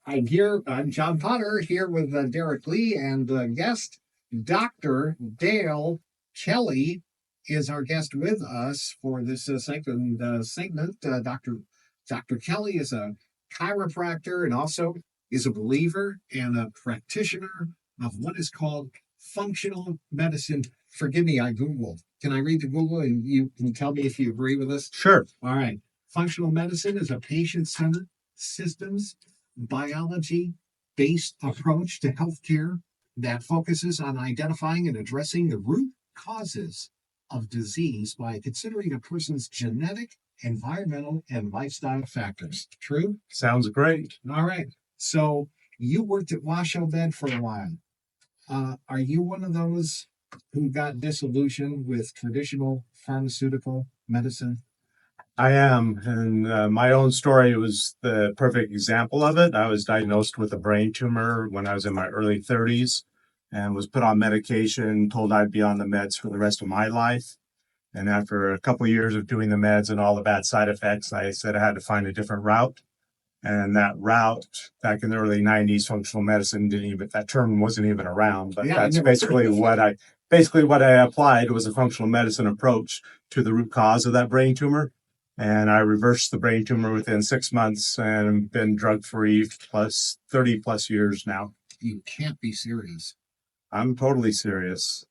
I'm John Potter here with Derek Lee and guest Dr. Dale Kelly is our guest with us for this segment. Dr. Kelly is a chiropractor and also is a believer and a practitioner of what is called functional medicine. Forgive me, I Googled. Can I read the Google and you can tell me if you agree with this? Sure. All right. Functional medicine is a patient-centered systems biology based approach to healthcare that focuses on identifying and addressing the root causes of disease by considering a person's genetic, environmental, and lifestyle factors. True? Sounds great. All right. So you worked at Washoe Bed for a while. Are you one of those who got disillusioned with traditional pharmaceutical medicine? I am. And my own story was the perfect example of it. I was diagnosed with a brain tumor when I was in my early 30s and was put on medication, told I'd be on the meds for the rest of my life. And after a couple of years of doing the meds and all the bad side effects, I said I had to find a different route. And that route, back in the early 90s, functional medicine that term wasn't even around, but that's basically what I applied was a functional medicine approach to the root cause of that brain tumor. And I reversed the brain tumor within 6 months and been drug free plus 30 plus years now. You can't be serious. I'm totally serious.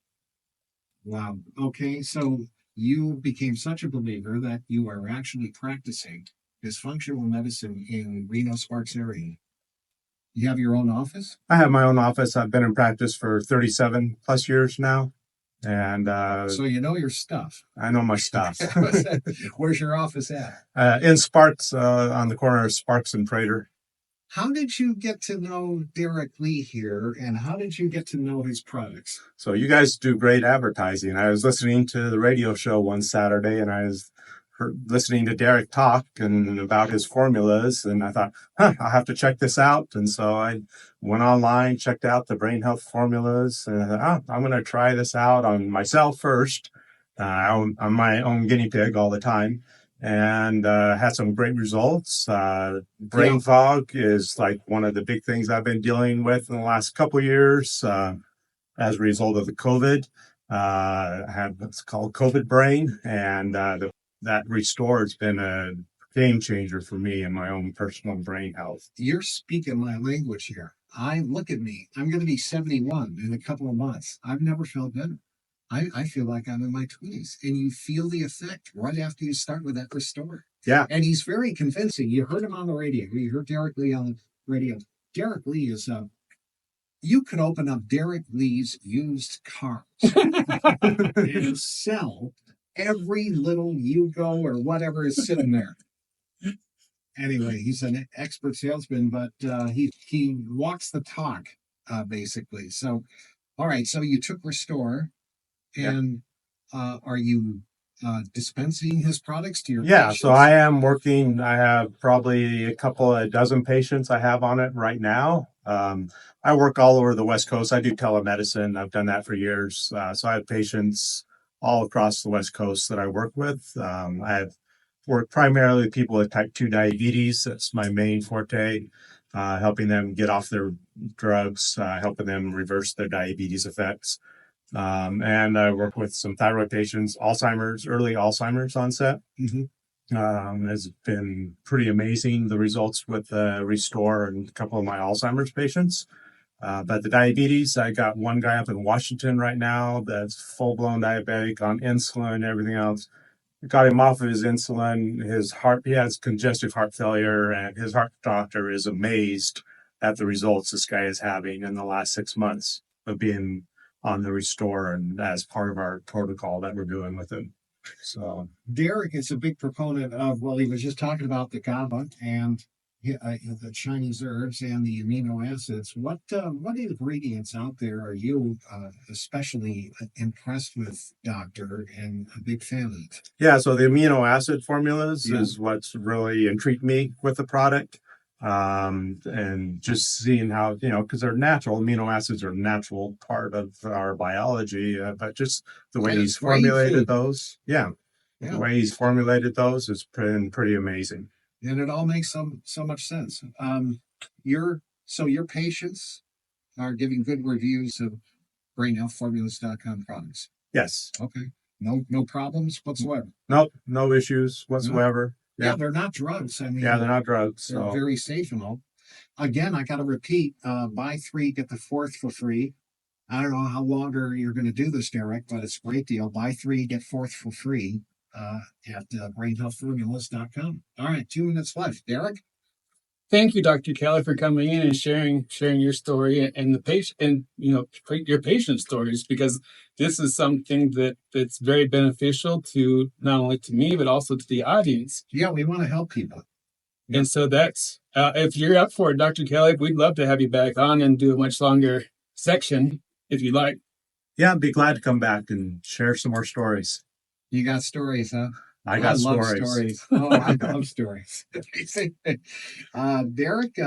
Wow. Okay. So you became such a believer that you are actually practicing this functional medicine in Reno Sparks area. You have your own office? I have my own office. I've been in practice for 37 plus years now. And so you know your stuff. I know my stuff. Where's your office at? In Sparks, on the corner of Sparks and Prater. How did you get to know Derek Lee here, and how did you get to know his products? So you guys do great advertising. I was listening to the radio show one Saturday, and I was listening to Derek talk and about his formulas, and I thought, I'll have to check this out. And so I went online, checked out the brain health formulas, and I thought, I'm going to try this out on myself first. I'm my own guinea pig all the time, and had some great results. Brain fog is like one of the big things I've been dealing with in the last couple of years as a result of the COVID. I had what's called COVID brain, and that Restore has been a game changer for me in my own personal brain health. You're speaking my language here. Look at me. I'm going to be 71 in a couple of months. I've never felt better. I feel like I'm in my 20s, and you feel the effect right after you start with that Restore. Yeah. And he's very convincing. You heard him on the radio. You heard Derek Lee on the radio. Derek Lee is you could open up Derek Lee's used cars and sell every little Yugo or whatever is sitting there. Anyway, he's an expert salesman, but he walks the talk, basically. So, all right. So you took Restore, and are you dispensing his products to your patients? So I am working. I have probably a couple of dozen patients I have on it right now. I work all over the West Coast. I do telemedicine. I've done that for years. So I have patients all across the West Coast that I work with. I have worked primarily with people with type 2 diabetes. That's my main forte, helping them get off their drugs, helping them reverse their diabetes effects. And I work with some thyroid patients, early Alzheimer's onset. Has been pretty amazing, the results with Restore and a couple of my Alzheimer's patients. But the diabetes, I got one guy up in Washington right now that's full-blown diabetic on insulin, everything else. Got him off of his insulin. He has congestive heart failure, and his heart doctor is amazed at the results this guy is having in the last 6 months of being on the Restore and as part of our protocol that we're doing with him. So Derek is a big proponent of, he was just talking about the GABA and the Chinese herbs and the amino acids. What ingredients out there are you especially impressed with, Doctor, and a big fan of? Yeah, so the amino acid formulas is what's really intrigued me with the product. And just seeing how, because they're natural, amino acids are a natural part of our biology, but just the way he's formulated those. The way he's formulated those has been pretty amazing. And it all makes so much sense. your patients are giving good reviews of brainhealthformulas.com products. Yes. Okay. No problems whatsoever. Nope. No issues whatsoever. Yeah, they're not drugs. I mean, Yeah, they're not drugs. they're So very safe and all. Again, I got to repeat: buy 3 get the 4th for free. I don't know how longer you're going to do this, Derek, but it's a great deal. Buy 3 get 4th for free at brainhealthformulas.com. All right, 2 minutes left, Derek. Thank you, Dr. Kelly, for coming in and sharing your story and the patient and your patient stories, because this is something that's very beneficial to not only to me but also to the audience. Yeah, we want to help people. Yeah. And so that's if you're up for it, Dr. Kelly, we'd love to have you back on and do a much longer section if you like. yeah, I'd be glad to come back and share some more stories. You got stories, huh? I got love stories. Oh, I love stories. Derek,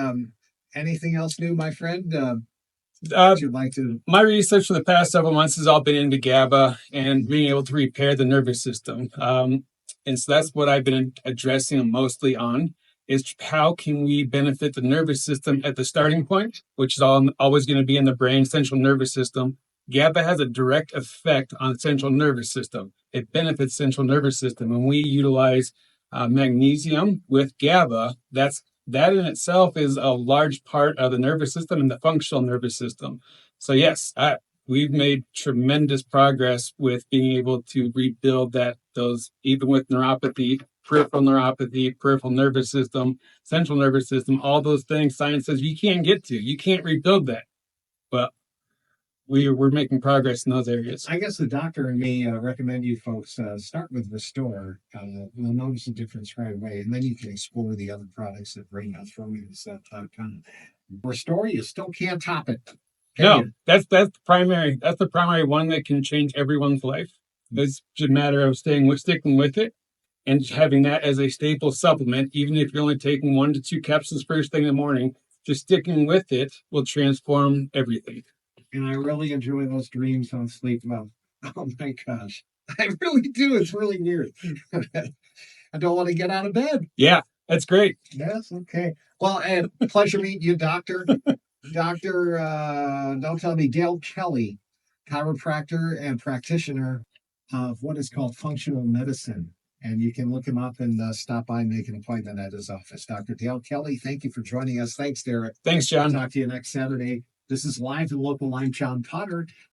anything else new, my friend? Would you like to? My research for the past several months has all been into GABA and being able to repair the nervous system. And so that's what I've been addressing mostly on, is how can we benefit the nervous system at the starting point, which is always going to be in the brain, central nervous system. GABA has a direct effect on the central nervous system. It benefits central nervous system. When we utilize magnesium with GABA, that in itself is a large part of the nervous system and the functional nervous system. So yes, we've made tremendous progress with being able to rebuild those, even with neuropathy, peripheral nervous system, central nervous system, all those things science says you can't get to. You can't rebuild that. But we're making progress in those areas. I guess the doctor and me recommend you folks start with Restore. You'll notice a difference right away, and then you can explore the other products at brainhealthformulas.com. Restore, you still can't top it. No, that's the primary one that can change everyone's life. It's just a matter of sticking with it and having that as a staple supplement, even if you're only taking 1 to 2 capsules first thing in the morning. Just sticking with it will transform everything. And I really enjoy those dreams on Sleep Well. Oh my gosh. I really do. It's really weird. I don't want to get out of bed. Yeah, that's great. Yes, okay. Well, and pleasure meeting you, Doctor. Doctor, don't tell me, Dale Kelly, chiropractor and practitioner of what is called functional medicine. And you can look him up and stop by and make an appointment at his office. Dr. Dale Kelly, thank you for joining us. Thanks, Derek. Thanks, John. Talk to you next Saturday. This is Live and Local. I'm John Potter.